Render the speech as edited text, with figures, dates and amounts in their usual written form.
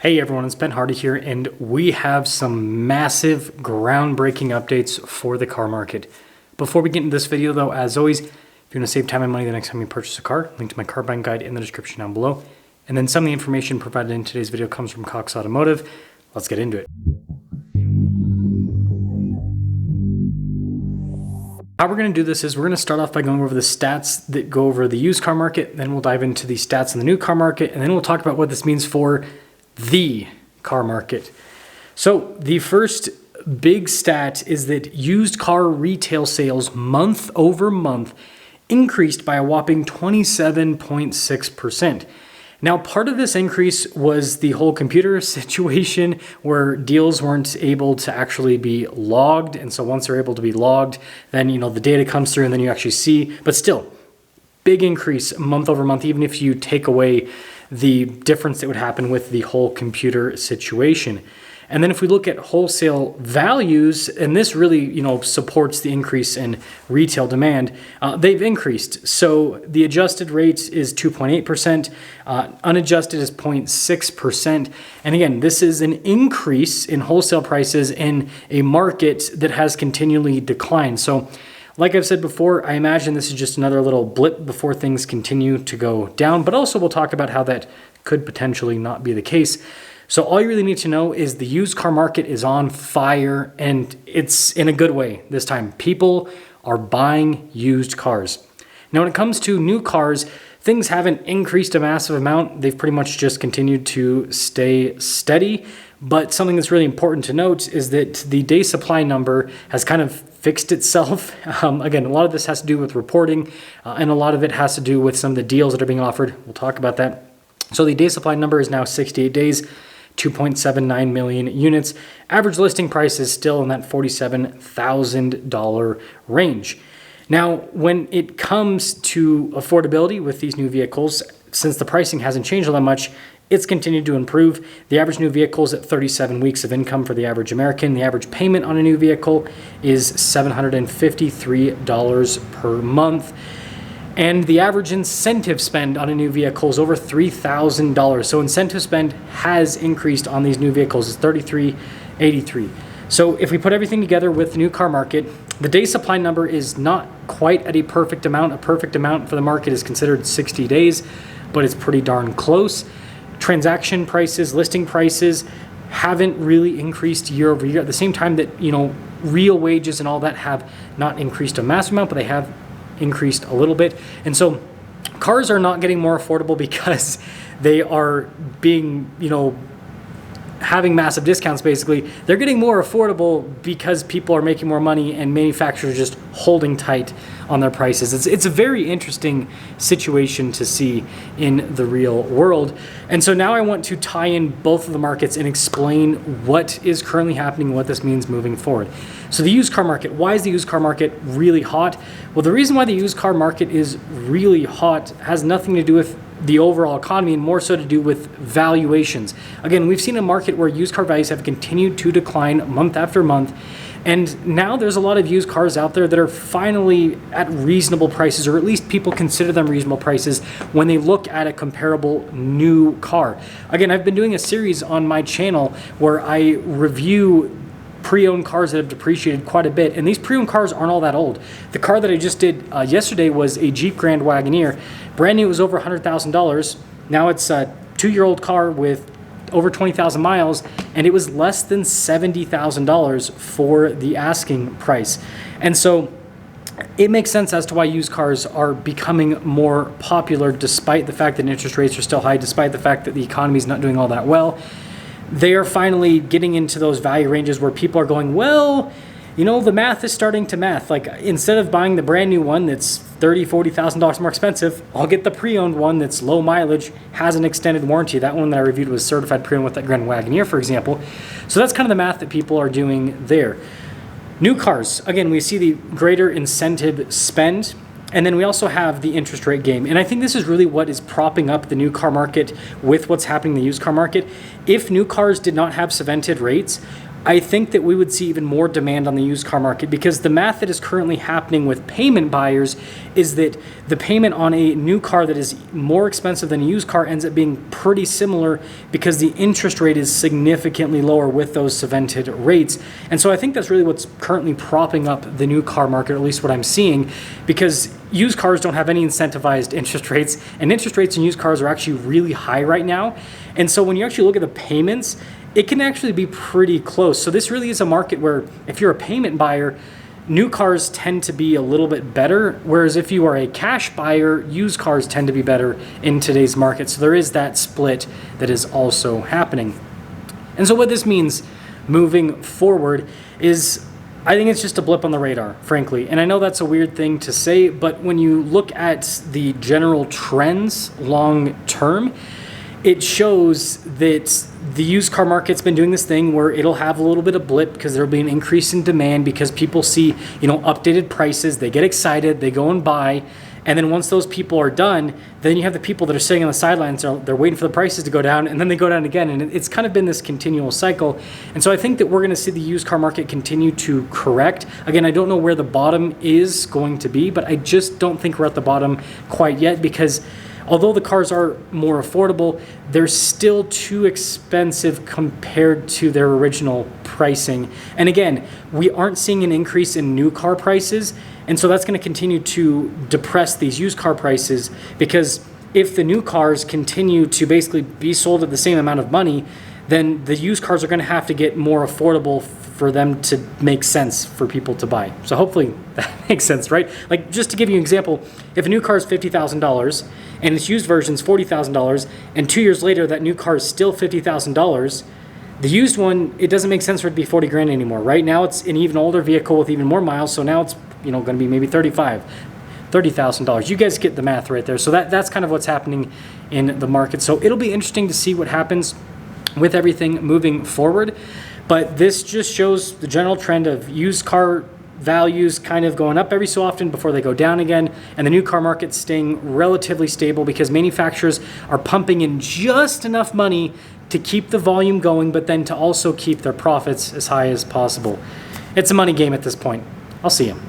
Hey everyone, it's Ben Hardy here, and we have some massive groundbreaking updates for the car market. Before we get into this video though, as always, if you want to save time and money the next time you purchase a car, link to my car buying guide in the description down below. And then some of the information provided in today's video comes from Cox Automotive. Let's get into it. How we're going to do this is we're going to start off by going over the stats that go over the used car market, then we'll dive into the stats in the new car market, and then we'll talk about what this means for the car market. So the first big stat is that used car retail sales month over month increased by a whopping 27.6%. Now, part of this increase was the whole computer situation where deals weren't able to actually be logged. And so once they're able to be logged, then, the data comes through and then you actually see, but still big increase month over month, even if you take away the difference that would happen with the whole computer situation. And then if we look at wholesale values, and this really, supports the increase in retail demand, they've increased. So the adjusted rate is 2.8%, unadjusted is 0.6%. And again, this is an increase in wholesale prices in a market that has continually declined. So like I've said before, I imagine this is just another little blip before things continue to go down, but also we'll talk about how that could potentially not be the case. So all you really need to know is the used car market is on fire, and it's in a good way this time. People are buying used cars. Now, when it comes to new cars, things haven't increased a massive amount. They've pretty much just continued to stay steady. But something that's really important to note is that the day supply number has kind of fixed itself. Again, a lot of this has to do with reporting, and a lot of it has to do with some of the deals that are being offered. We'll talk about that. So the day supply number is now 68 days, 2.79 million units. Average listing price is still in that $47,000 range. Now, when it comes to affordability with these new vehicles, since the pricing hasn't changed all that much, it's continued to improve. The average new vehicle is at 37 weeks of income for the average American. The average payment on a new vehicle is $753 per month. And the average incentive spend on a new vehicle is over $3,000. So incentive spend has increased on these new vehicles. It's $3,383. So if we put everything together with the new car market, the day supply number is not quite at a perfect amount. A perfect amount for the market is considered 60 days, but it's pretty darn close. Transaction prices, listing prices haven't really increased year over year at the same time that, real wages and all that have not increased a massive amount, but they have increased a little bit. And so cars are not getting more affordable because they are being, having massive discounts. Basically, they're getting more affordable because people are making more money and manufacturers are just holding tight on their prices. It's a very interesting situation to see in the real world. And so now I want to tie in both of the markets and explain what is currently happening, what this means moving forward. So the used car market, why is the used car market really hot? Well, the reason why the used car market is really hot has nothing to do with the overall economy and more so to do with valuations. Again, we've seen a market where used car values have continued to decline month after month. And now there's a lot of used cars out there that are finally at reasonable prices, or at least people consider them reasonable prices when they look at a comparable new car. Again, I've been doing a series on my channel where I review pre-owned cars that have depreciated quite a bit, and these pre-owned cars aren't all that old. The car that I just did yesterday was a Jeep Grand Wagoneer. Brand new, it was over $100,000. Now it's a 2-year-old car with over 20,000 miles, and it was less than $70,000 for the asking price. And so it makes sense as to why used cars are becoming more popular despite the fact that interest rates are still high, despite the fact that the economy is not doing all that well. They are finally getting into those value ranges where people are going, well, the math is starting to math. Like, instead of buying the brand new one that's $30,000, $40,000 more expensive, I'll get the pre-owned one that's low mileage, has an extended warranty. That one that I reviewed was certified pre-owned with that Grand Wagoneer, for example. So that's kind of the math that people are doing there. New cars, again, we see the greater incentive spend. And then we also have the interest rate game. And I think this is really what is propping up the new car market with what's happening in the used car market. If new cars did not have cemented rates, I think that we would see even more demand on the used car market, because the math that is currently happening with payment buyers is that the payment on a new car that is more expensive than a used car ends up being pretty similar, because the interest rate is significantly lower with those cemented rates. And so I think that's really what's currently propping up the new car market, or at least what I'm seeing, because used cars don't have any incentivized interest rates, and interest rates in used cars are actually really high right now. And so when you actually look at the payments, it can actually be pretty close. So this really is a market where if you're a payment buyer, new cars tend to be a little bit better, whereas if you are a cash buyer, used cars tend to be better in today's market. So there is that split that is also happening. And so what this means moving forward is, I think it's just a blip on the radar, frankly. And I know that's a weird thing to say, but when you look at the general trends long term, it shows that the used car market's been doing this thing where it'll have a little bit of blip because there'll be an increase in demand because people see, updated prices, they get excited, they go and buy. And then once those people are done, then you have the people that are sitting on the sidelines, they're waiting for the prices to go down, and then they go down again. And it's kind of been this continual cycle. And so I think that we're going to see the used car market continue to correct. Again, I don't know where the bottom is going to be, but I just don't think we're at the bottom quite yet, because although the cars are more affordable, they're still too expensive compared to their original pricing. And again, we aren't seeing an increase in new car prices, and so that's going to continue to depress these used car prices, because if the new cars continue to basically be sold at the same amount of money, then the used cars are going to have to get more affordable for them to make sense for people to buy. So hopefully that makes sense, right? Like, just to give you an example, if a new car is $50,000 and its used version is $40,000, and 2 years later that new car is still $50,000, the used one, it doesn't make sense for it to be 40 grand anymore. Right now it's an even older vehicle with even more miles, so now it's going to be maybe $30,000. You guys get the math right there. So that's kind of what's happening in the market. So it'll be interesting to see what happens with everything moving forward. But this just shows the general trend of used car values kind of going up every so often before they go down again, and the new car market staying relatively stable because manufacturers are pumping in just enough money to keep the volume going, but then to also keep their profits as high as possible. It's a money game at this point. I'll see you.